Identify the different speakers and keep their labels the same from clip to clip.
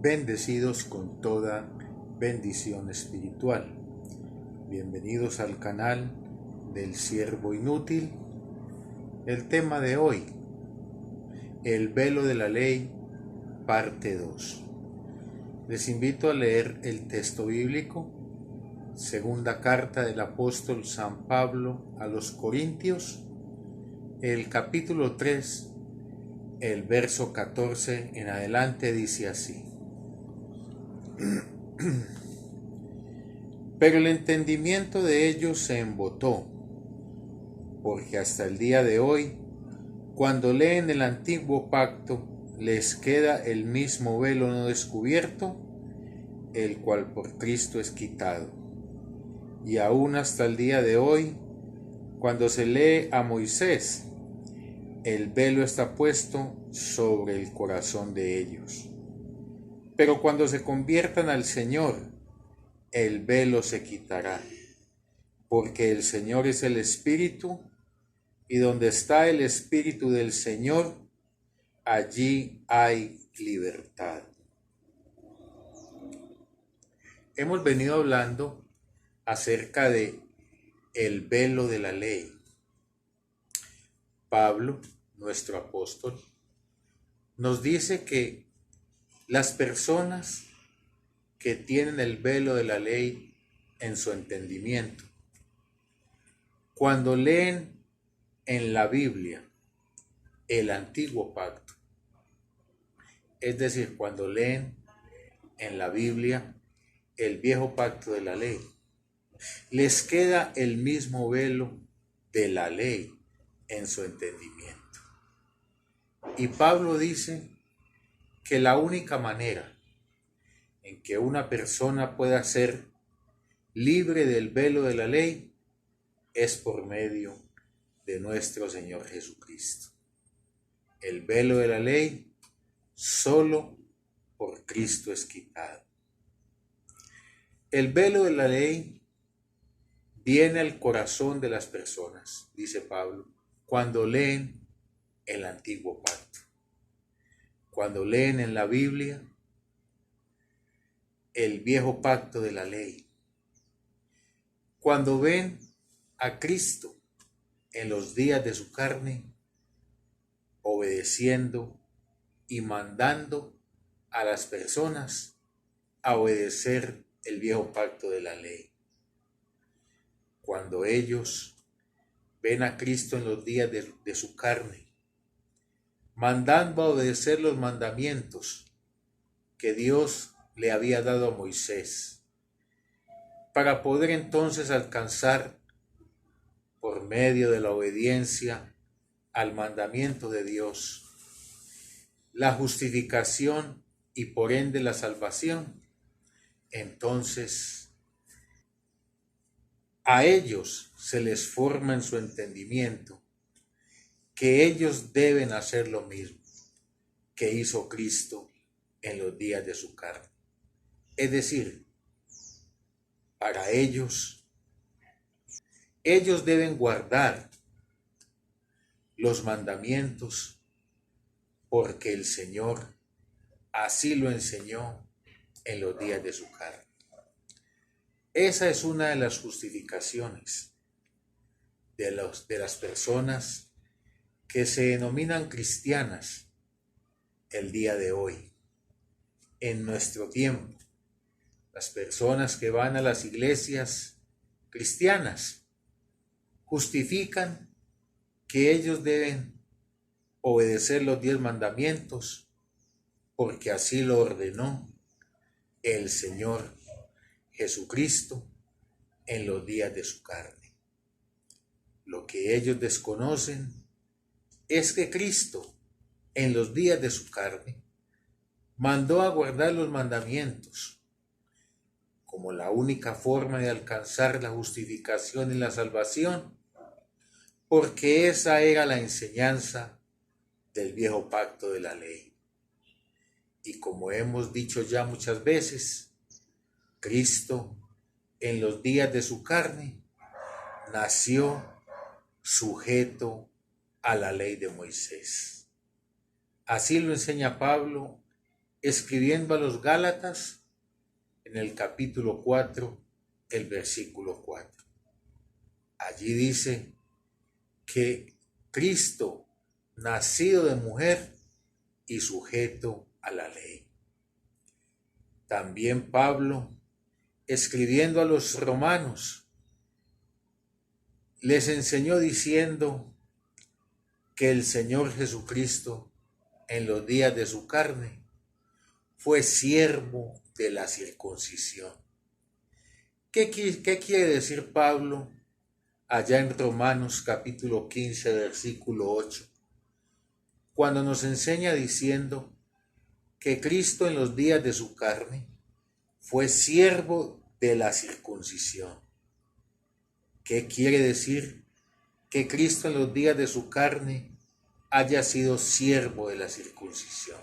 Speaker 1: bendecidos con toda bendición espiritual. Bienvenidos al canal del Siervo Inútil. El tema de hoy, el velo de la ley, parte 2. Les invito a leer el texto bíblico, segunda carta del apóstol San Pablo a los Corintios, el capítulo 3, el verso 14 en adelante dice así. Pero el entendimiento de ellos se embotó, porque hasta el día de hoy, cuando leen el antiguo pacto, les queda el mismo velo no descubierto, el cual por Cristo es quitado. Y aún hasta el día de hoy, cuando se lee a Moisés, el velo está puesto sobre el corazón de ellos. Pero cuando se conviertan al Señor, el velo se quitará, porque el Señor es el Espíritu, y donde está el Espíritu del Señor, allí hay libertad. Hemos venido hablando acerca de el velo de la ley. Pablo, nuestro apóstol, nos dice que las personas que tienen el velo de la ley en su entendimiento, cuando leen en la Biblia el antiguo pacto, es decir, cuando leen en la Biblia el viejo pacto de la ley, les queda el mismo velo de la ley en su entendimiento. Y Pablo dice que la única manera en que una persona pueda ser libre del velo de la ley es por medio de nuestro Señor Jesucristo. El velo de la ley solo por Cristo es quitado. El velo de la ley viene al corazón de las personas, dice Pablo, cuando leen el antiguo pacto. Cuando leen en la Biblia el viejo pacto de la ley. Cuando ven a Cristo en los días de su carne, obedeciendo y mandando a las personas a obedecer el viejo pacto de la ley. Cuando ellos ven a Cristo en los días de su carne, mandando a obedecer los mandamientos que Dios le había dado a Moisés, para poder entonces alcanzar, por medio de la obediencia al mandamiento de Dios, la justificación y por ende la salvación, entonces a ellos se les forma en su entendimiento que ellos deben hacer lo mismo que hizo Cristo en los días de su carne. Es decir, para ellos deben guardar los mandamientos porque el Señor así lo enseñó en los días de su carne. Esa es una de las justificaciones de las personas que se denominan cristianas el día de hoy, en nuestro tiempo. Las personas que van a las iglesias cristianas justifican que ellos deben obedecer los 10 mandamientos porque así lo ordenó el Señor Jesucristo en los días de su carne. Lo que ellos desconocen es que Cristo en los días de su carne mandó a guardar los mandamientos como la única forma de alcanzar la justificación y la salvación, porque esa era la enseñanza del viejo pacto de la ley. Y como hemos dicho ya muchas veces, Cristo en los días de su carne nació sujeto a la ley de Moisés. Así lo enseña Pablo escribiendo a los Gálatas en el capítulo 4, el versículo 4. Allí dice que Cristo, nacido de mujer y sujeto a la ley. También Pablo, escribiendo a los romanos, les enseñó diciendo que el Señor Jesucristo, en los días de su carne, fue siervo de la circuncisión. ¿Qué quiere decir Pablo allá en Romanos capítulo 15, versículo 8? Cuando nos enseña diciendo que Cristo en los días de su carne fue siervo de la circuncisión. ¿Qué quiere decir que Cristo en los días de su carne haya sido siervo de la circuncisión?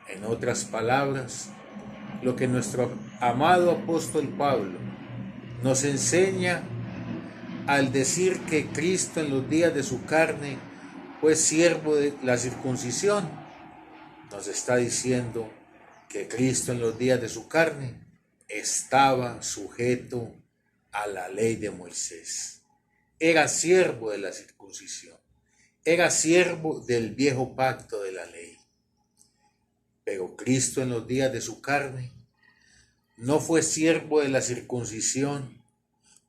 Speaker 1: En otras palabras, lo que nuestro amado apóstol Pablo nos enseña al decir que Cristo en los días de su carne fue siervo de la circuncisión, nos está diciendo que Cristo en los días de su carne estaba sujeto a la ley de Moisés. Era siervo de la circuncisión, era siervo del viejo pacto de la ley. Pero Cristo en los días de su carne no fue siervo de la circuncisión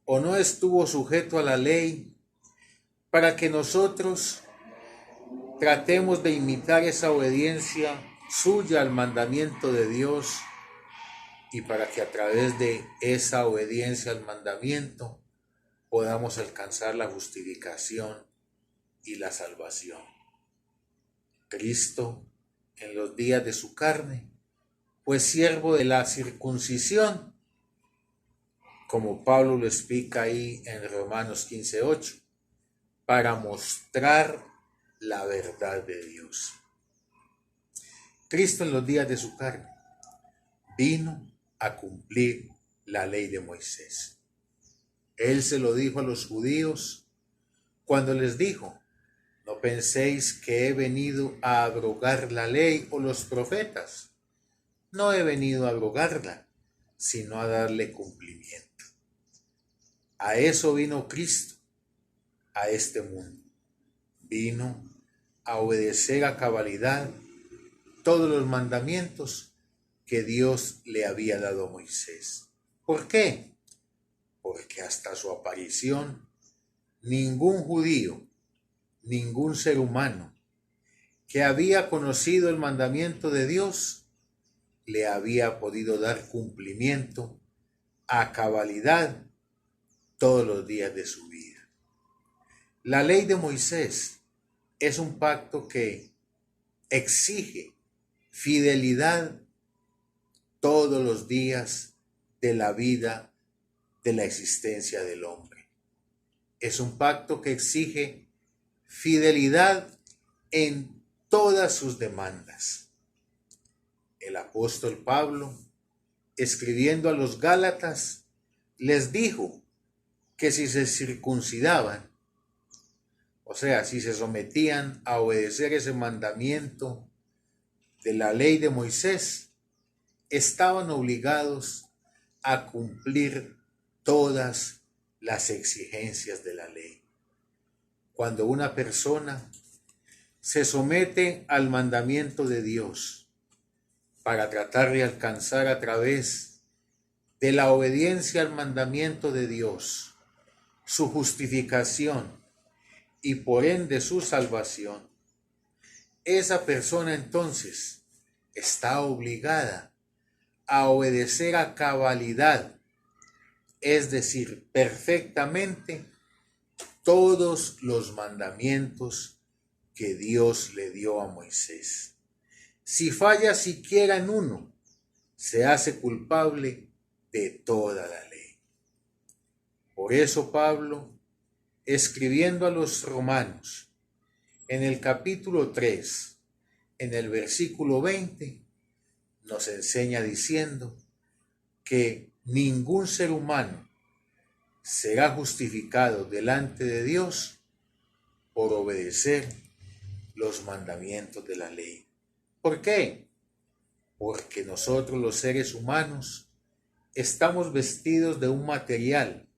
Speaker 1: o no estuvo sujeto a la ley para que nosotros tratemos de imitar esa obediencia suya al mandamiento de Dios y para que a través de esa obediencia al mandamiento podamos alcanzar la justificación y la salvación. Cristo en los días de su carne fue siervo de la circuncisión, como Pablo lo explica ahí en Romanos 15:8, para mostrar la verdad de Dios. Cristo en los días de su carne vino a cumplir la ley de Moisés. Él se lo dijo a los judíos cuando les dijo: no penséis que he venido a abrogar la ley o los profetas. No he venido a abrogarla, sino a darle cumplimiento. A eso vino Cristo, a este mundo. Vino a obedecer a cabalidad todos los mandamientos que Dios le había dado a Moisés. ¿Por qué? Porque hasta su aparición, ningún judío, ningún ser humano que había conocido el mandamiento de Dios le había podido dar cumplimiento a cabalidad todos los días de su vida. La ley de Moisés es un pacto que exige fidelidad todos los días de la vida, de la existencia del hombre. Es un pacto que exige fidelidad en todas sus demandas. El apóstol Pablo, escribiendo a los Gálatas, les dijo que si se circuncidaban, o sea, si se sometían a obedecer ese mandamiento de la ley de Moisés, estaban obligados a cumplir todas las exigencias de la ley. Cuando una persona se somete al mandamiento de Dios para tratar de alcanzar a través de la obediencia al mandamiento de Dios su justificación y por ende su salvación, esa persona entonces está obligada a obedecer a cabalidad, es decir, perfectamente, todos los mandamientos que Dios le dio a Moisés. Si falla siquiera en uno, se hace culpable de toda la ley. Por eso Pablo, escribiendo a los romanos, en el capítulo 3, en el versículo 20, nos enseña diciendo que ningún ser humano será justificado delante de Dios por obedecer los mandamientos de la ley. ¿Por qué? porque nosotros los seres humanos estamos vestidos de un material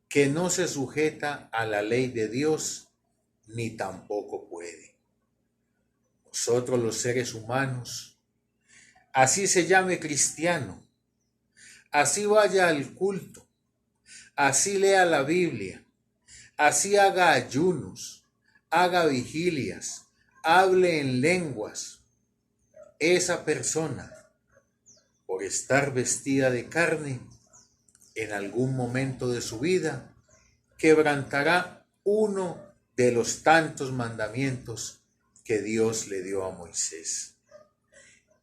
Speaker 1: que no se sujeta a la ley de Dios ni tampoco puede. Nosotros los seres humanos, así se llame cristiano, así vaya al culto, así lea la Biblia, así haga ayunos, haga vigilias, hable en lenguas, esa persona, por estar vestida de carne, en algún momento de su vida, quebrantará uno de los tantos mandamientos que Dios le dio a Moisés.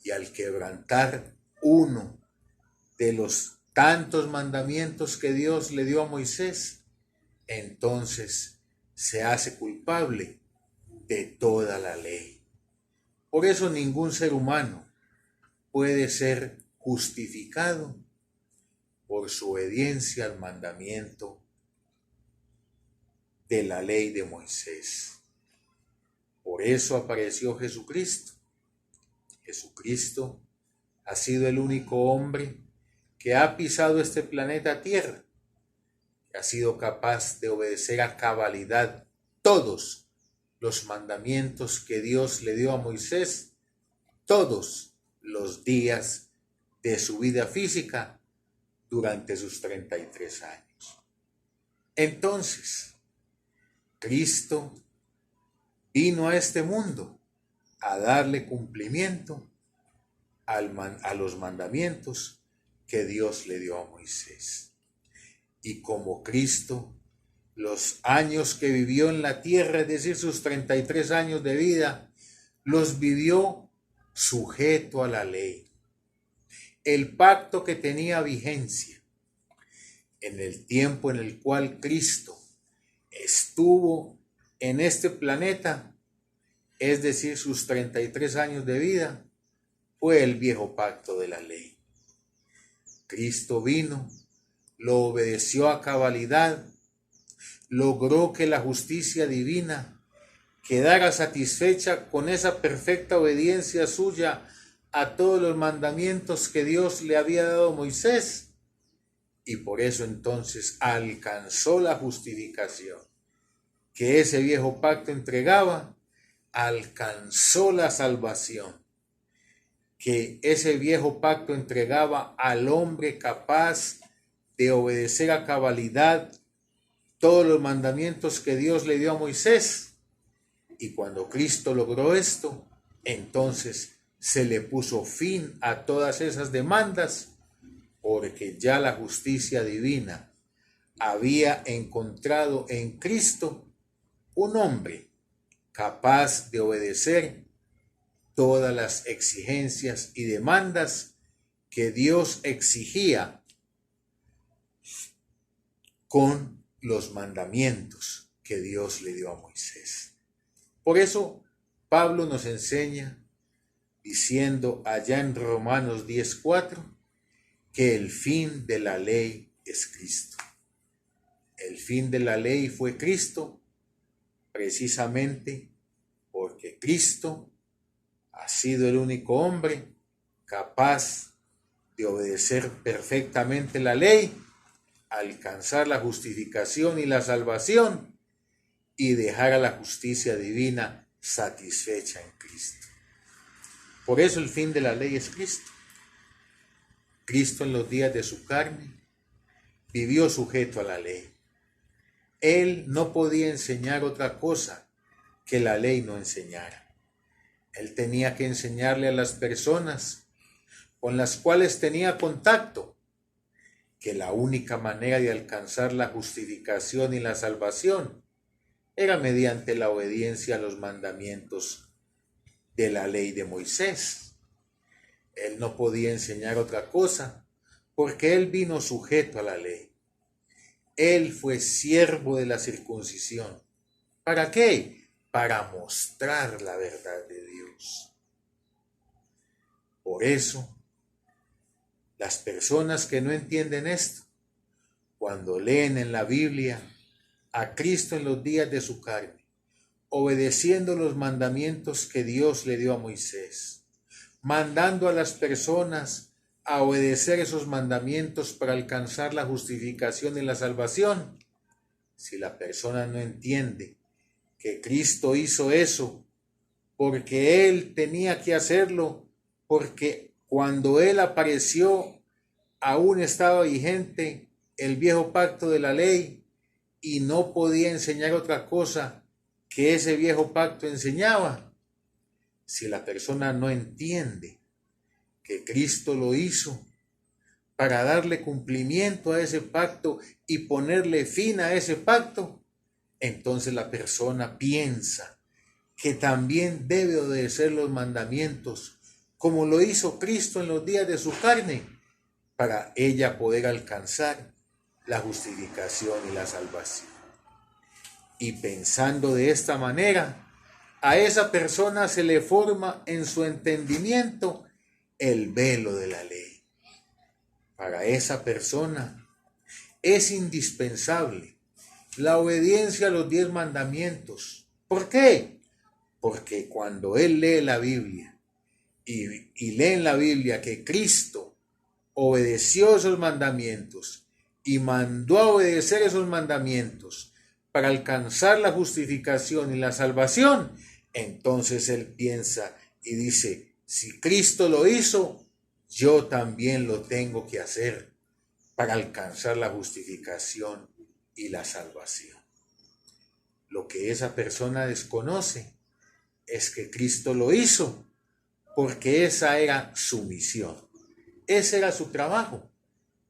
Speaker 1: Y al quebrantar uno de los tantos mandamientos que Dios le dio a Moisés, entonces se hace culpable de toda la ley. Por eso ningún ser humano puede ser justificado por su obediencia al mandamiento de la ley de Moisés. Por eso apareció Jesucristo. Jesucristo ha sido el único hombre que ha pisado este planeta Tierra, que ha sido capaz de obedecer a cabalidad todos los mandamientos que Dios le dio a Moisés, todos los días de su vida física durante sus 33 años. Entonces, Cristo vino a este mundo a darle cumplimiento a los mandamientos que Dios le dio a Moisés. Y como Cristo, los años que vivió en la tierra, es decir, sus 33 años de vida, los vivió sujeto a la ley. El pacto que tenía vigencia en el tiempo en el cual Cristo estuvo en este planeta, es decir, sus 33 años de vida, fue el viejo pacto de la ley. Cristo vino, lo obedeció a cabalidad, logró que la justicia divina quedara satisfecha con esa perfecta obediencia suya a todos los mandamientos que Dios le había dado a Moisés, y por eso entonces alcanzó la justificación que ese viejo pacto entregaba, alcanzó la salvación que ese viejo pacto entregaba al hombre capaz de obedecer a cabalidad todos los mandamientos que Dios le dio a Moisés. Y cuando Cristo logró esto, entonces se le puso fin a todas esas demandas, porque ya la justicia divina había encontrado en Cristo un hombre capaz de obedecer todas las exigencias y demandas que Dios exigía con los mandamientos que Dios le dio a Moisés. Por eso Pablo nos enseña diciendo allá en Romanos 10:4 que el fin de la ley es Cristo. El fin de la ley fue Cristo, precisamente porque Cristo ha sido el único hombre capaz de obedecer perfectamente la ley, alcanzar la justificación y la salvación y dejar a la justicia divina satisfecha en Cristo. Por eso el fin de la ley es Cristo. Cristo en los días de su carne vivió sujeto a la ley. Él no podía enseñar otra cosa que la ley no enseñara. Él tenía que enseñarle a las personas con las cuales tenía contacto que la única manera de alcanzar la justificación y la salvación era mediante la obediencia a los mandamientos de la ley de Moisés. Él no podía enseñar otra cosa porque él vino sujeto a la ley. Él fue siervo de la circuncisión. ¿Para qué? Para mostrar la verdad de Dios. Por eso, las personas que no entienden esto, cuando leen en la Biblia a Cristo en los días de su carne, obedeciendo los mandamientos que Dios le dio a Moisés, mandando a las personas a obedecer esos mandamientos para alcanzar la justificación y la salvación. Si la persona no entiende que Cristo hizo eso porque Él tenía que hacerlo, porque cuando Él apareció aún estaba vigente el viejo pacto de la ley y no podía enseñar otra cosa que ese viejo pacto enseñaba. Si la persona no entiende que Cristo lo hizo para darle cumplimiento a ese pacto y ponerle fin a ese pacto, entonces la persona piensa que también debe obedecer los mandamientos, como lo hizo Cristo en los días de su carne, para ella poder alcanzar la justificación y la salvación. Y pensando de esta manera, a esa persona se le forma en su entendimiento el velo de la ley. Para esa persona es indispensable la obediencia a los 10 mandamientos. ¿Por qué? Porque cuando él lee la Biblia y lee en la Biblia que Cristo obedeció esos mandamientos y mandó a obedecer esos mandamientos para alcanzar la justificación y la salvación, entonces él piensa y dice, si Cristo lo hizo, yo también lo tengo que hacer para alcanzar la justificación y la salvación. Lo que esa persona desconoce es que Cristo lo hizo porque esa era su misión, ese era su trabajo.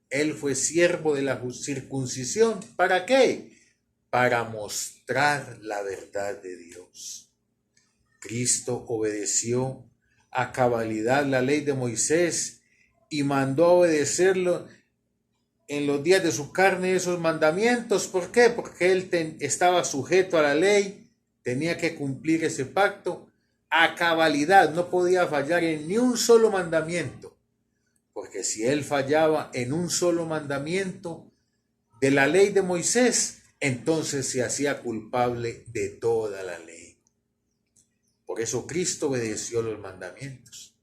Speaker 1: Él fue siervo de la circuncisión. ¿Para qué? Para mostrar la verdad de Dios. Cristo obedeció a cabalidad la ley de Moisés y mandó a obedecerlo en los días de su carne esos mandamientos. ¿Por qué? Porque él estaba sujeto a la ley, tenía que cumplir ese pacto a cabalidad, no podía fallar en ni un solo mandamiento, porque si él fallaba en un solo mandamiento de la ley de Moisés, entonces se hacía culpable de toda la ley. Por eso Cristo obedeció los mandamientos,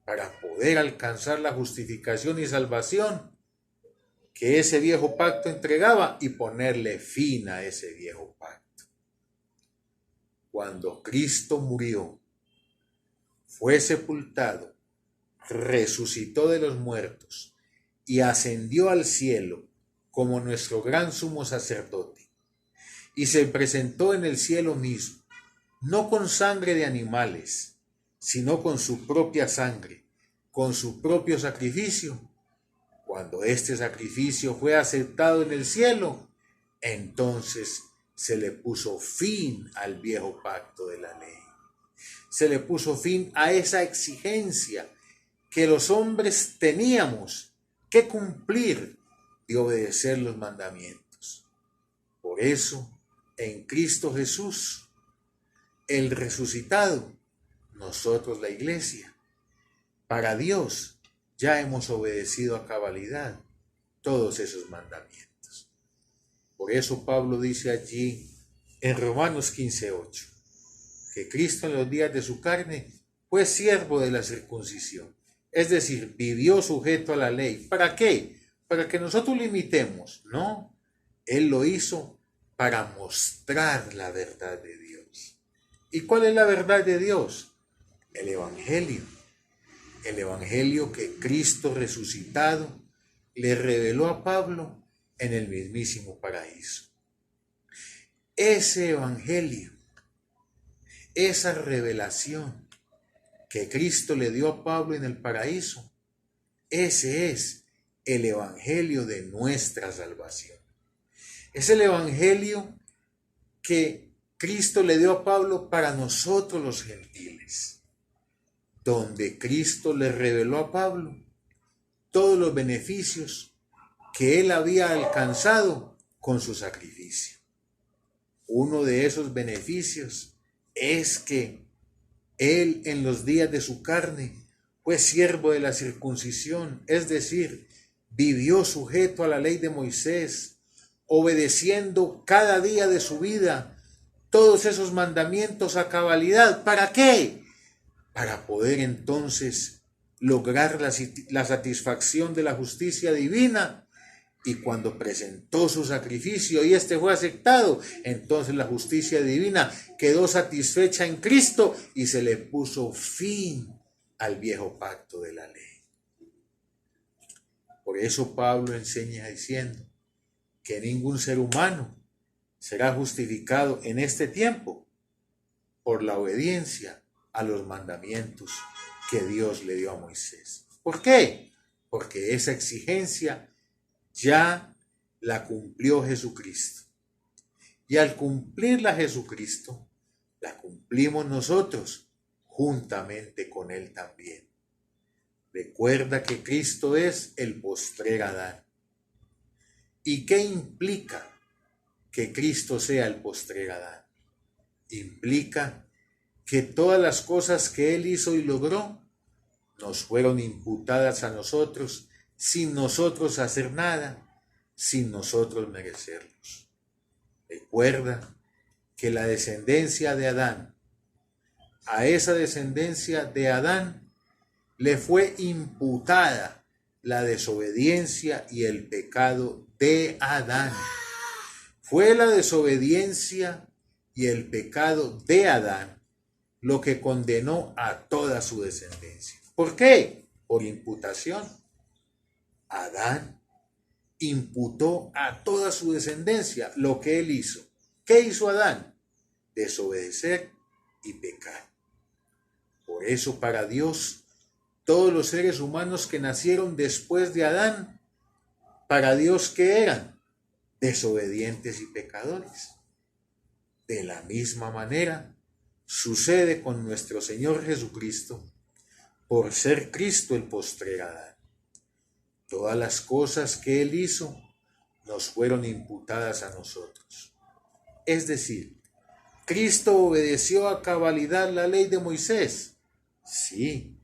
Speaker 1: para poder alcanzar la justificación y salvación que ese viejo pacto entregaba y ponerle fin a ese viejo pacto. Cuando Cristo murió, fue sepultado, resucitó de los muertos y ascendió al cielo como nuestro gran sumo sacerdote, y se presentó en el cielo mismo, no con sangre de animales, sino con su propia sangre, con su propio sacrificio. Cuando este sacrificio fue aceptado en el cielo, entonces se le puso fin al viejo pacto de la ley. Se le puso fin a esa exigencia que los hombres teníamos que cumplir de obedecer los mandamientos. Por eso, en Cristo Jesús, el resucitado, nosotros la iglesia, para Dios ya hemos obedecido a cabalidad todos esos mandamientos. Por eso Pablo dice allí en Romanos 15:8, que Cristo en los días de su carne fue siervo de la circuncisión, es decir, vivió sujeto a la ley. ¿Para qué? Para que nosotros lo imitemos. No, Él lo hizo para mostrar la verdad de Dios. ¿Y cuál es la verdad de Dios? El Evangelio. El Evangelio que Cristo resucitado le reveló a Pablo en el mismísimo paraíso. Ese Evangelio, esa revelación que Cristo le dio a Pablo en el paraíso, ese es el Evangelio de nuestra salvación. Es el Evangelio que Cristo le dio a Pablo para nosotros los gentiles, donde Cristo le reveló a Pablo todos los beneficios que él había alcanzado con su sacrificio. Uno de esos beneficios es que él en los días de su carne fue siervo de la circuncisión, es decir, vivió sujeto a la ley de Moisés, obedeciendo cada día de su vida todos esos mandamientos a cabalidad. ¿Para qué? para poder entonces lograr la satisfacción de la justicia divina. Y cuando presentó su sacrificio y este fue aceptado, entonces la justicia divina quedó satisfecha en Cristo y se le puso fin al viejo pacto de la ley. Por eso Pablo enseña diciendo que ningún ser humano será justificado en este tiempo por la obediencia a los mandamientos que Dios le dio a Moisés. ¿Por qué? Porque esa exigencia ya la cumplió Jesucristo. Y al cumplirla Jesucristo, la cumplimos nosotros juntamente con Él también. Recuerda que Cristo es el postrer Adán. ¿Y qué implica que Cristo sea el postrer Adán? Implica que todas las cosas que Él hizo y logró nos fueron imputadas a nosotros sin nosotros hacer nada, sin nosotros merecerlos. Recuerda que la descendencia de Adán, a esa descendencia de Adán le fue imputada la desobediencia y el pecado de Adán. Fue la desobediencia y el pecado de Adán lo que condenó a toda su descendencia. ¿Por qué? Por imputación. Adán imputó a toda su descendencia lo que él hizo. ¿Qué hizo Adán? Desobedecer y pecar. Por eso para Dios, todos los seres humanos que nacieron después de Adán, para Dios, ¿qué eran? Desobedientes y pecadores. De la misma manera, sucede con nuestro Señor Jesucristo, por ser Cristo el postrer Adán. Todas las cosas que Él hizo nos fueron imputadas a nosotros. Es decir, ¿Cristo obedeció a cabalidad la ley de Moisés? Sí,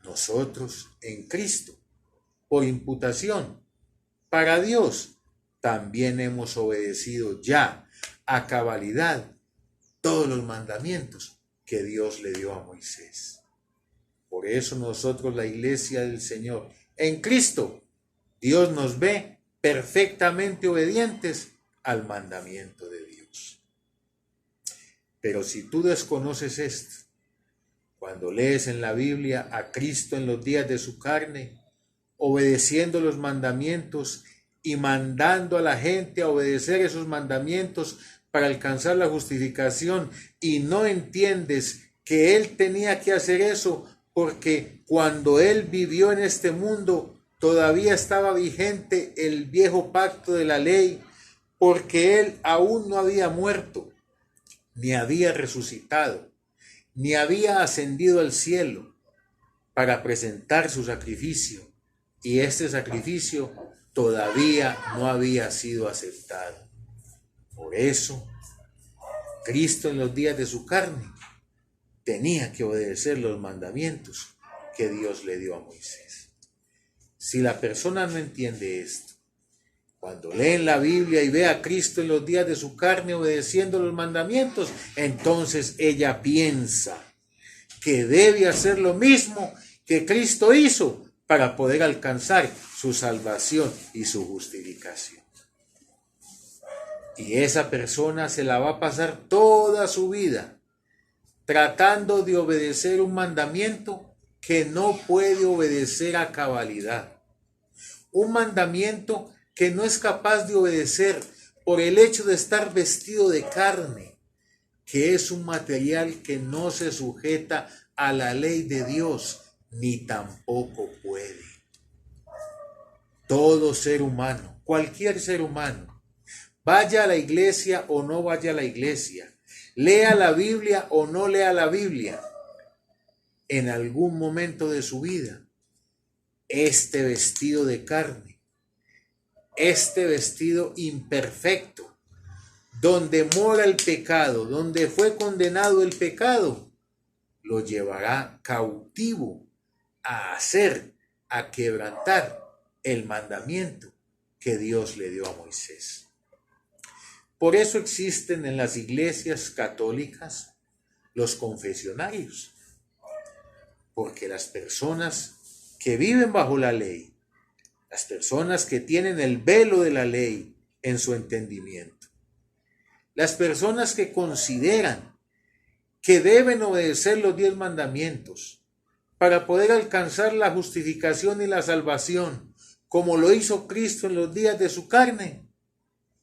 Speaker 1: nosotros en Cristo, por imputación, para Dios, también hemos obedecido ya a cabalidad todos los mandamientos que Dios le dio a Moisés. Por eso nosotros, la iglesia del Señor, en Cristo, Dios nos ve perfectamente obedientes al mandamiento de Dios. Pero si tú desconoces esto, cuando lees en la Biblia a Cristo en los días de su carne, obedeciendo los mandamientos y mandando a la gente a obedecer esos mandamientos para alcanzar la justificación, y no entiendes que Él tenía que hacer eso porque cuando Él vivió en este mundo todavía estaba vigente el viejo pacto de la ley, porque Él aún no había muerto, ni había resucitado, ni había ascendido al cielo para presentar su sacrificio, y este sacrificio todavía no había sido aceptado. Por eso, Cristo en los días de su carne tenía que obedecer los mandamientos que Dios le dio a Moisés. Si la persona no entiende esto, cuando lee en la Biblia y ve a Cristo en los días de su carne obedeciendo los mandamientos, entonces ella piensa que debe hacer lo mismo que Cristo hizo para poder alcanzar su salvación y su justificación. Y esa persona se la va a pasar toda su vida tratando de obedecer un mandamiento que no puede obedecer a cabalidad. Un mandamiento que no es capaz de obedecer por el hecho de estar vestido de carne, que es un material que no se sujeta a la ley de Dios, ni tampoco puede. Todo ser humano, cualquier ser humano, vaya a la iglesia o no vaya a la iglesia, lea la Biblia o no lea la Biblia, en algún momento de su vida, este vestido de carne, este vestido imperfecto, donde mora el pecado, donde fue condenado el pecado, lo llevará cautivo a hacer, a quebrantar el mandamiento que Dios le dio a Moisés. Por eso existen en las iglesias católicas los confesionarios. Porque las personas que viven bajo la ley, las personas que tienen el velo de la ley en su entendimiento, las personas que consideran que deben obedecer los 10 mandamientos para poder alcanzar la justificación y la salvación, como lo hizo Cristo en los días de su carne,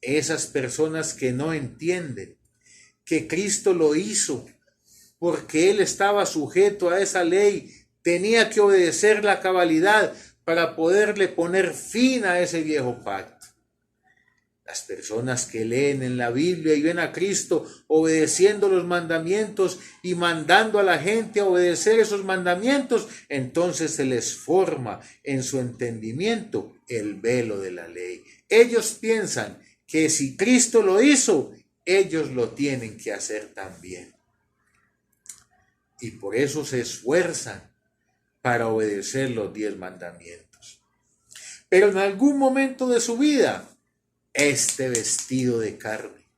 Speaker 1: esas personas que no entienden que Cristo lo hizo porque Él estaba sujeto a esa ley, tenía que obedecer la cabalidad para poderle poner fin a ese viejo pacto. Las personas que leen en la Biblia y ven a Cristo obedeciendo los mandamientos y mandando a la gente a obedecer esos mandamientos, entonces se les forma en su entendimiento el velo de la ley. Ellos piensan que si Cristo lo hizo, ellos lo tienen que hacer también. Y por eso se esfuerzan para obedecer los 10 mandamientos. Pero en algún momento de su vida, este vestido de carne,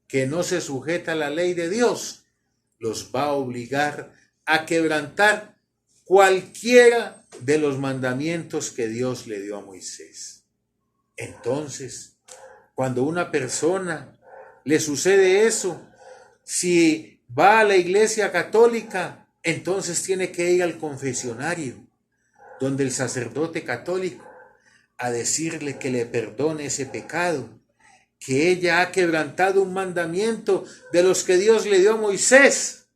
Speaker 1: que no se sujeta a la ley de Dios, los va a obligar a quebrantar cualquiera de los mandamientos que Dios le dio a Moisés. Entonces, cuando a una persona le sucede eso, si va a la iglesia católica, entonces tiene que ir al confesionario, donde el sacerdote católico, a decirle que le perdone ese pecado, que ella ha quebrantado un mandamiento de los que Dios le dio a Moisés,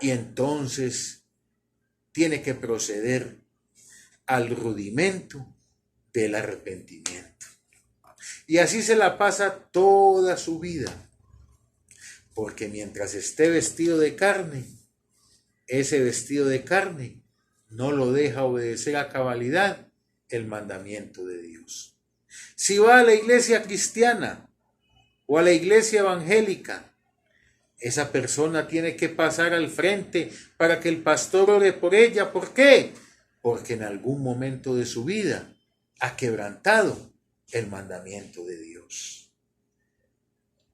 Speaker 1: y entonces tiene que proceder al rudimento del arrepentimiento. Y así se la pasa toda su vida, porque mientras esté vestido de carne, ese vestido de carne no lo deja obedecer a cabalidad el mandamiento de Dios. Si va a la iglesia cristiana o a la iglesia evangélica, esa persona tiene que pasar al frente para que el pastor ore por ella. ¿Por qué? Porque en algún momento de su vida ha quebrantado el mandamiento de Dios.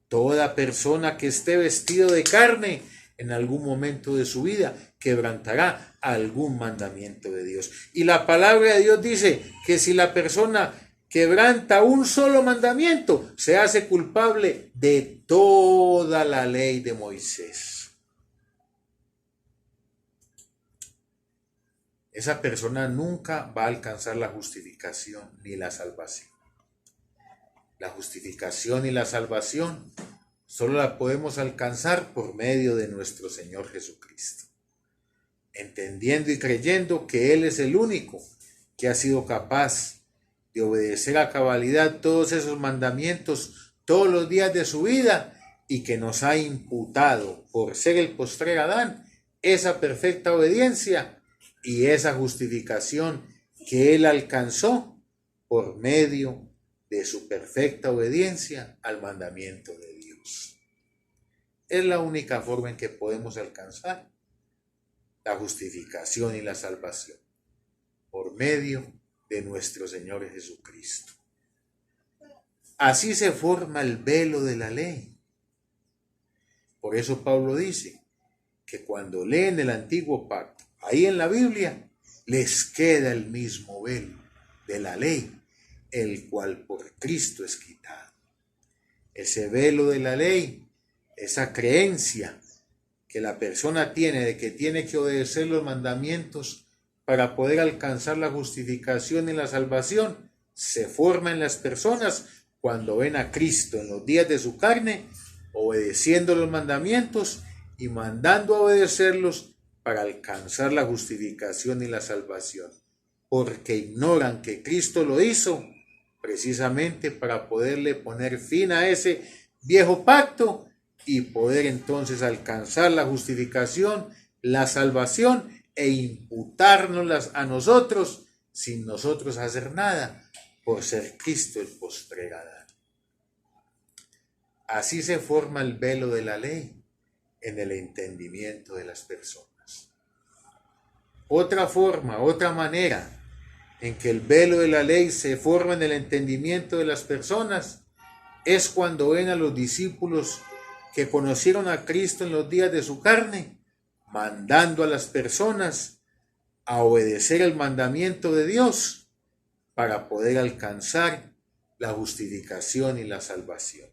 Speaker 1: Toda persona que esté vestido de carne, en algún momento de su vida quebrantará algún mandamiento de Dios. Y la palabra de Dios dice que si la persona quebranta un solo mandamiento, se hace culpable de toda la ley de Moisés. Esa persona nunca va a alcanzar la justificación ni la salvación. La justificación y la salvación solo la podemos alcanzar por medio de nuestro Señor Jesucristo, entendiendo y creyendo que Él es el único que ha sido capaz de obedecer a cabalidad todos esos mandamientos todos los días de su vida y que nos ha imputado, por ser el postrer Adán, esa perfecta obediencia y esa justificación que Él alcanzó por medio de su perfecta obediencia al mandamiento de Dios. Es la única forma en que podemos alcanzar la justificación y la salvación, por medio de nuestro Señor Jesucristo. Así se forma el velo de la ley. Por eso Pablo dice que cuando leen el antiguo pacto, ahí en la Biblia, les queda el mismo velo de la ley, el cual por Cristo es quitado. Ese velo de la ley, esa creencia que la persona tiene de que tiene que obedecer los mandamientos para poder alcanzar la justificación y la salvación, se forma en las personas cuando ven a Cristo en los días de su carne, obedeciendo los mandamientos y mandando a obedecerlos para alcanzar la justificación y la salvación, porque ignoran que Cristo lo hizo precisamente para poderle poner fin a ese viejo pacto y poder entonces alcanzar la justificación, la salvación e imputárnoslas a nosotros sin nosotros hacer nada, por ser Cristo el postrer Adán. Así se forma el velo de la ley en el entendimiento de las personas. Otra forma, otra manera en que el velo de la ley se forma en el entendimiento de las personas es cuando ven a los discípulos que conocieron a Cristo en los días de su carne, mandando a las personas a obedecer el mandamiento de Dios para poder alcanzar la justificación y la salvación.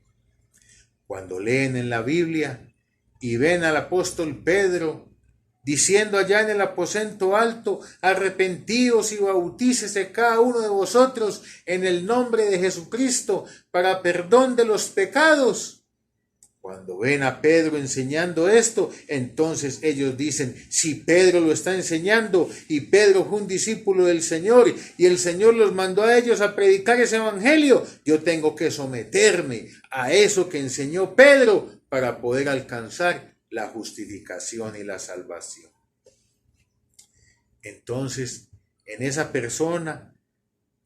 Speaker 1: Cuando leen en la Biblia y ven al apóstol Pedro diciendo allá en el aposento alto: arrepentíos y bautícese cada uno de vosotros en el nombre de Jesucristo para perdón de los pecados. Cuando ven a Pedro enseñando esto, entonces ellos dicen: si Pedro lo está enseñando y Pedro fue un discípulo del Señor y el Señor los mandó a ellos a predicar ese evangelio, yo tengo que someterme a eso que enseñó Pedro para poder alcanzar la justificación y la salvación. Entonces, en esa persona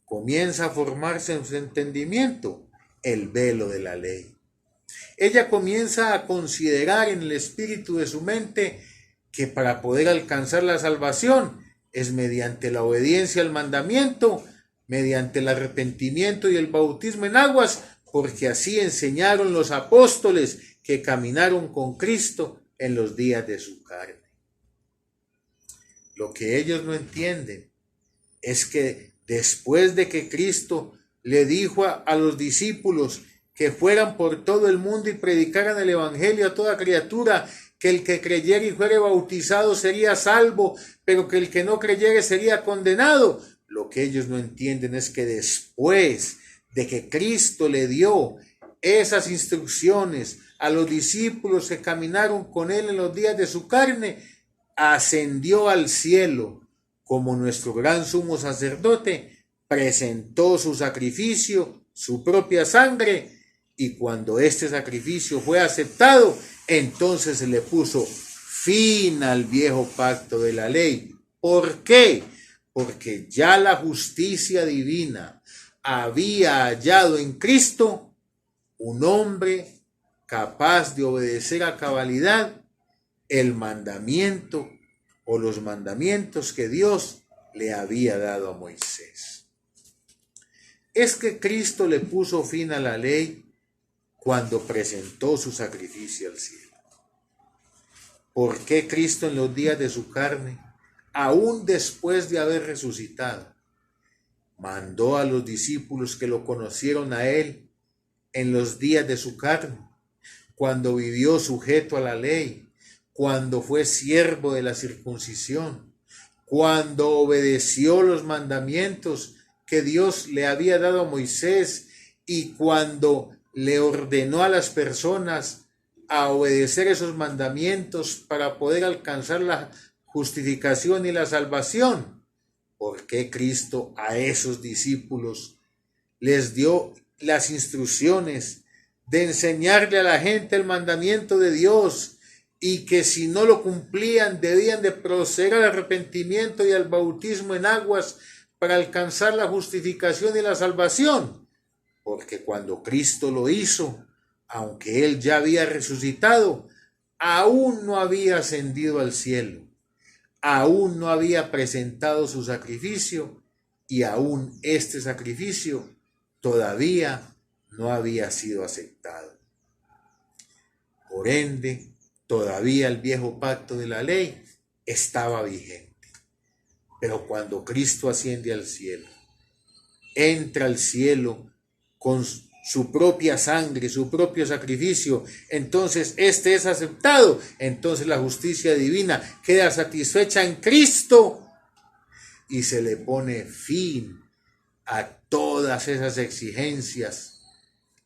Speaker 1: comienza a formarse en su entendimiento el velo de la ley. Ella comienza a considerar en el espíritu de su mente que para poder alcanzar la salvación es mediante la obediencia al mandamiento, mediante el arrepentimiento y el bautismo en aguas, porque así enseñaron los apóstoles que caminaron con Cristo en los días de su carne. Lo que ellos no entienden es que después de que Cristo le dijo a los discípulos que fueran por todo el mundo y predicaran el evangelio a toda criatura, que el que creyere y fuere bautizado sería salvo, pero que el que no creyere sería condenado. Lo que ellos no entienden es que después de que Cristo le dio esas instrucciones a los discípulos que caminaron con él en los días de su carne, ascendió al cielo como nuestro gran sumo sacerdote, presentó su sacrificio, su propia sangre, y cuando este sacrificio fue aceptado, entonces se le puso fin al viejo pacto de la ley. ¿Por qué? Porque ya la justicia divina había hallado en Cristo un hombre capaz de obedecer a cabalidad el mandamiento o los mandamientos que Dios le había dado a Moisés. Es que Cristo le puso fin a la ley cuando presentó su sacrificio al cielo. ¿Por qué Cristo en los días de su carne, aún después de haber resucitado, mandó a los discípulos que lo conocieron a él en los días de su carne, cuando vivió sujeto a la ley, cuando fue siervo de la circuncisión, cuando obedeció los mandamientos que Dios le había dado a Moisés y cuando le ordenó a las personas a obedecer esos mandamientos para poder alcanzar la justificación y la salvación? ¿Por qué Cristo a esos discípulos les dio las instrucciones de enseñarle a la gente el mandamiento de Dios y que si no lo cumplían debían de proceder al arrepentimiento y al bautismo en aguas para alcanzar la justificación y la salvación? Porque cuando Cristo lo hizo, aunque él ya había resucitado, aún no había ascendido al cielo, aún no había presentado su sacrificio y aún este sacrificio todavía no había sido aceptado. Por ende, todavía el viejo pacto de la ley estaba vigente. Pero cuando Cristo asciende al cielo, entra al cielo con su propia sangre, su propio sacrificio, entonces este es aceptado, entonces la justicia divina queda satisfecha en Cristo y se le pone fin a todas esas exigencias,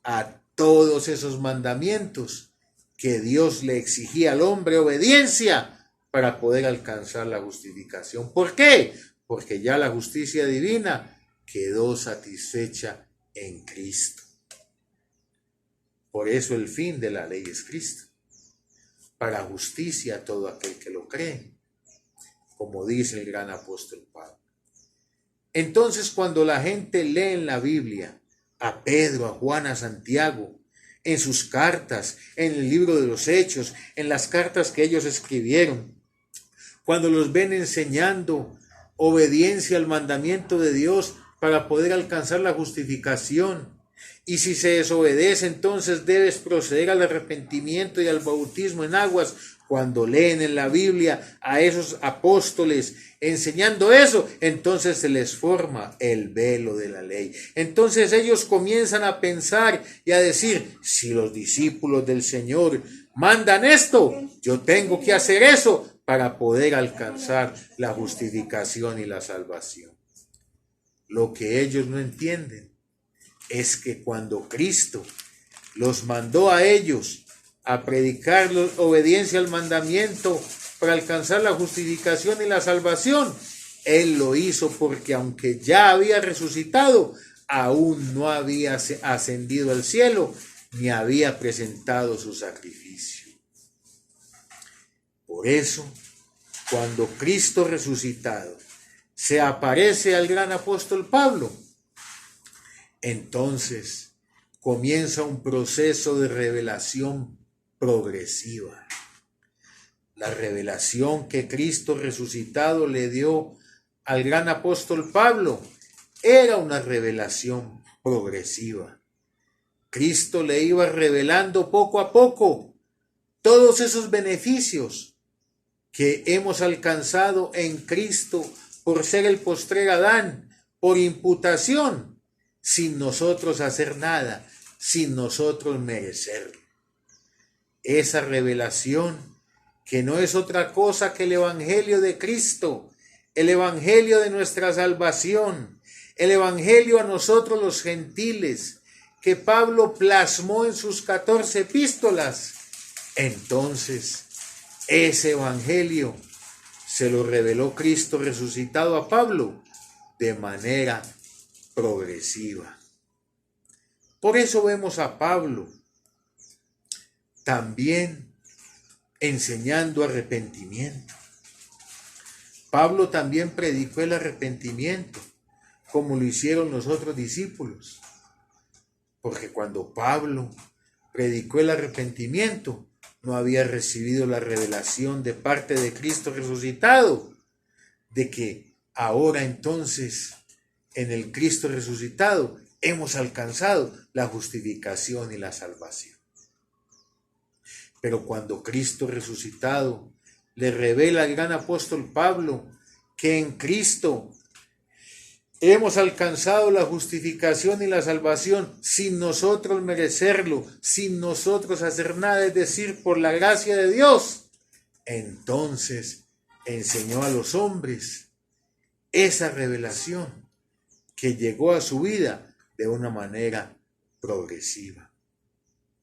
Speaker 1: a todos esos mandamientos que Dios le exigía al hombre obediencia para poder alcanzar la justificación. ¿Por qué? Porque ya la justicia divina quedó satisfecha en Cristo. Por eso el fin de la ley es Cristo, para justicia a todo aquel que lo cree, como dice el gran apóstol Pablo. Entonces, cuando la gente lee en la Biblia a Pedro, a Juan, a Santiago, en sus cartas, en el libro de los Hechos, en las cartas que ellos escribieron, cuando los ven enseñando obediencia al mandamiento de Dios para poder alcanzar la justificación, y si se desobedece, entonces debes proceder al arrepentimiento y al bautismo en aguas cuando leen en la Biblia a esos apóstoles enseñando eso, entonces se les forma el velo de la ley. Entonces ellos comienzan a pensar y a decir, si los discípulos del Señor mandan esto, yo tengo que hacer eso para poder alcanzar la justificación y la salvación. Lo que ellos no entienden es que cuando Cristo los mandó a ellos a predicar la obediencia al mandamiento para alcanzar la justificación y la salvación, Él lo hizo porque aunque ya había resucitado, aún no había ascendido al cielo ni había presentado su sacrificio. Por eso, cuando Cristo resucitado se aparece al gran apóstol Pablo, entonces comienza un proceso de revelación progresiva. La revelación que Cristo resucitado le dio al gran apóstol Pablo era una revelación progresiva. Cristo le iba revelando poco a poco todos esos beneficios que hemos alcanzado en Cristo por ser el postrer Adán, por imputación, sin nosotros hacer nada, sin nosotros merecerlo. Esa revelación que no es otra cosa que el Evangelio de Cristo, el Evangelio de nuestra salvación, el Evangelio a nosotros los gentiles, que Pablo plasmó en sus 14 epístolas. Entonces, ese Evangelio se lo reveló Cristo resucitado a Pablo de manera progresiva. Por eso vemos a Pablo también enseñando arrepentimiento. Pablo también predicó el arrepentimiento, como lo hicieron los otros discípulos. Porque cuando Pablo predicó el arrepentimiento, no había recibido la revelación de parte de Cristo resucitado, de que ahora entonces, en el Cristo resucitado, hemos alcanzado la justificación y la salvación. Pero cuando Cristo resucitado le revela al gran apóstol Pablo que en Cristo hemos alcanzado la justificación y la salvación sin nosotros merecerlo, sin nosotros hacer nada, es decir, por la gracia de Dios, entonces enseñó a los hombres esa revelación que llegó a su vida de una manera progresiva.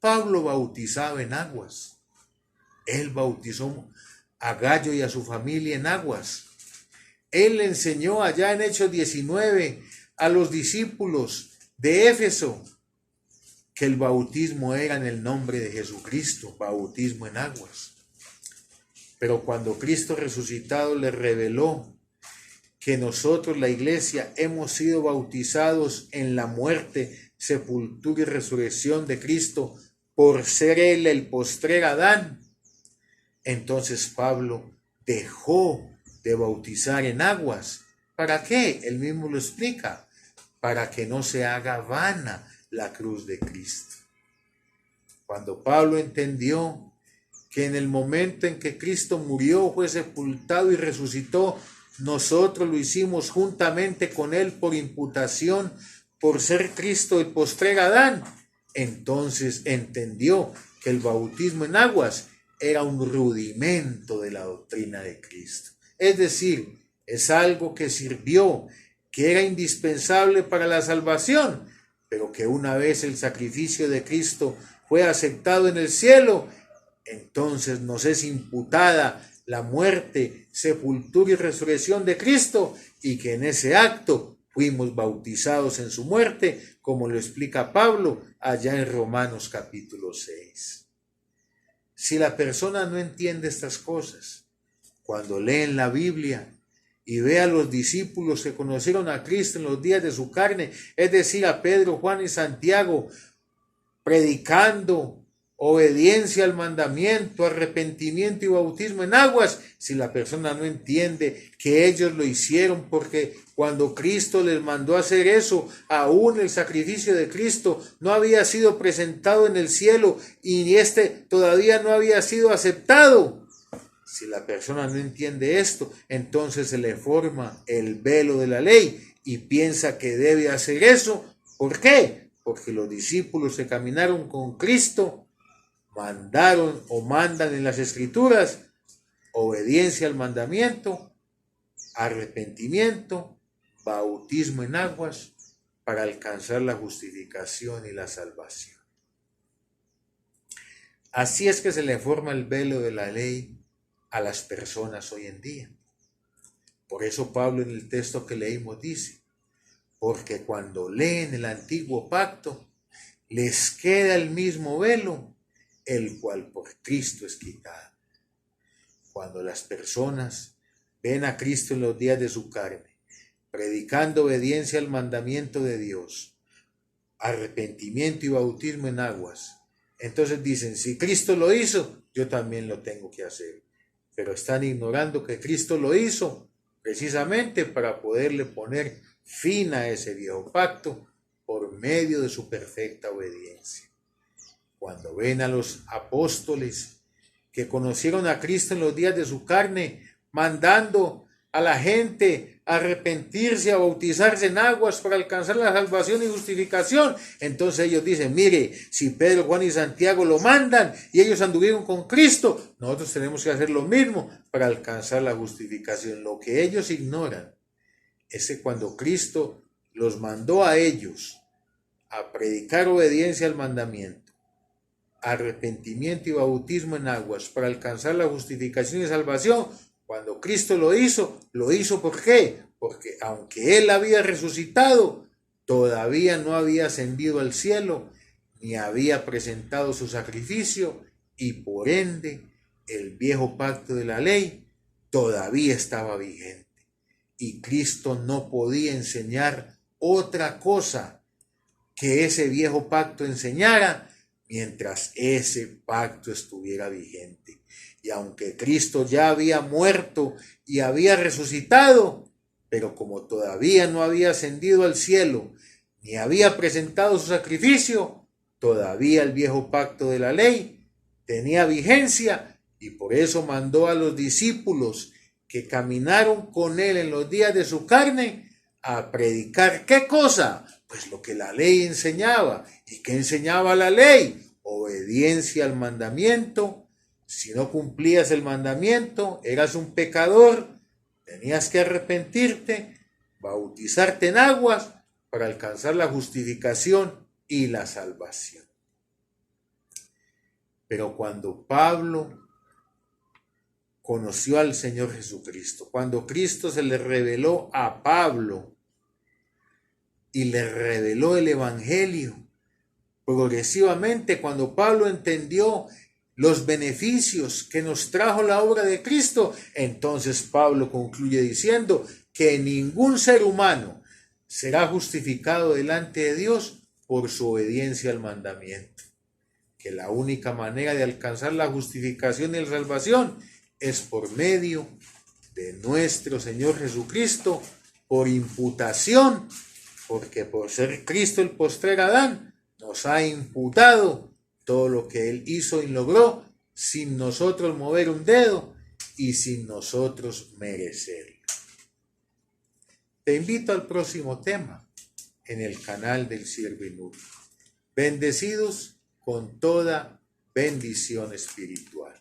Speaker 1: Pablo bautizaba en aguas. Él bautizó a Gallo y a su familia en aguas. Él le enseñó allá en Hechos 19 a los discípulos de Éfeso que el bautismo era en el nombre de Jesucristo, bautismo en aguas. Pero cuando Cristo resucitado le reveló que nosotros, la iglesia, hemos sido bautizados en la muerte, sepultura y resurrección de Cristo por ser Él el postrer Adán, entonces Pablo dejó de bautizar en aguas. ¿Para qué? Él mismo lo explica. Para que no se haga vana la cruz de Cristo. Cuando Pablo entendió que en el momento en que Cristo murió, fue sepultado y resucitó, nosotros lo hicimos juntamente con Él por imputación, por ser Cristo el postrer Adán, entonces entendió que el bautismo en aguas era un rudimento de la doctrina de Cristo. Es decir, es algo que sirvió, que era indispensable para la salvación, pero que una vez el sacrificio de Cristo fue aceptado en el cielo, entonces nos es imputada la muerte, sepultura y resurrección de Cristo, y que en ese acto fuimos bautizados en su muerte, como lo explica Pablo allá en Romanos capítulo 6. Si la persona no entiende estas cosas, cuando leen la Biblia y ve a los discípulos que conocieron a Cristo en los días de su carne, es decir, a Pedro, Juan y Santiago, predicando obediencia al mandamiento, arrepentimiento y bautismo en aguas, si la persona no entiende que ellos lo hicieron porque cuando Cristo les mandó a hacer eso, aún el sacrificio de Cristo no había sido presentado en el cielo y este todavía no había sido aceptado, Si la persona no entiende esto, entonces se le forma el velo de la ley y piensa que debe hacer eso. ¿Por qué? Porque los discípulos que caminaron con Cristo mandaron o mandan en las Escrituras obediencia al mandamiento, arrepentimiento, bautismo en aguas para alcanzar la justificación y la salvación. Así es que se le forma el velo de la ley a las personas hoy en día. Por eso Pablo en el texto que leímos dice, porque cuando leen el antiguo pacto, les queda el mismo velo, el cual por Cristo es quitado. Cuando las personas ven a Cristo en los días de su carne, predicando obediencia al mandamiento de Dios, arrepentimiento y bautismo en aguas, entonces dicen, si Cristo lo hizo, yo también lo tengo que hacer. Pero están ignorando que Cristo lo hizo precisamente para poderle poner fin a ese viejo pacto por medio de su perfecta obediencia. Cuando ven a los apóstoles que conocieron a Cristo en los días de su carne, mandando a la gente a arrepentirse, a bautizarse en aguas para alcanzar la salvación y justificación, entonces ellos dicen, mire, si Pedro, Juan y Santiago lo mandan y ellos anduvieron con Cristo, nosotros tenemos que hacer lo mismo para alcanzar la justificación. Lo que ellos ignoran es que cuando Cristo los mandó a ellos a predicar obediencia al mandamiento, arrepentimiento y bautismo en aguas para alcanzar la justificación y salvación, cuando Cristo lo hizo ¿por qué? Porque aunque Él había resucitado, todavía no había ascendido al cielo, ni había presentado su sacrificio, y por ende el viejo pacto de la ley todavía estaba vigente. Y Cristo no podía enseñar otra cosa que ese viejo pacto enseñara mientras ese pacto estuviera vigente. Y aunque Cristo ya había muerto y había resucitado, pero como todavía no había ascendido al cielo, ni había presentado su sacrificio, todavía el viejo pacto de la ley tenía vigencia, y por eso mandó a los discípulos que caminaron con él en los días de su carne a predicar ¿qué cosa? Pues lo que la ley enseñaba. ¿Y qué enseñaba la ley? Obediencia al mandamiento. Si no cumplías el mandamiento, eras un pecador, tenías que arrepentirte, bautizarte en aguas para alcanzar la justificación y la salvación. Pero cuando Pablo conoció al Señor Jesucristo, cuando Cristo se le reveló a Pablo y le reveló el Evangelio, progresivamente cuando Pablo entendió los beneficios que nos trajo la obra de Cristo, entonces Pablo concluye diciendo que ningún ser humano será justificado delante de Dios por su obediencia al mandamiento, que la única manera de alcanzar la justificación y la salvación es por medio de nuestro Señor Jesucristo, por imputación, porque por ser Cristo el postrer Adán, nos ha imputado todo lo que Él hizo y logró sin nosotros mover un dedo y sin nosotros merecerlo. Te invito al próximo tema en el canal del Siervo Inútil. Bendecidos con toda bendición espiritual.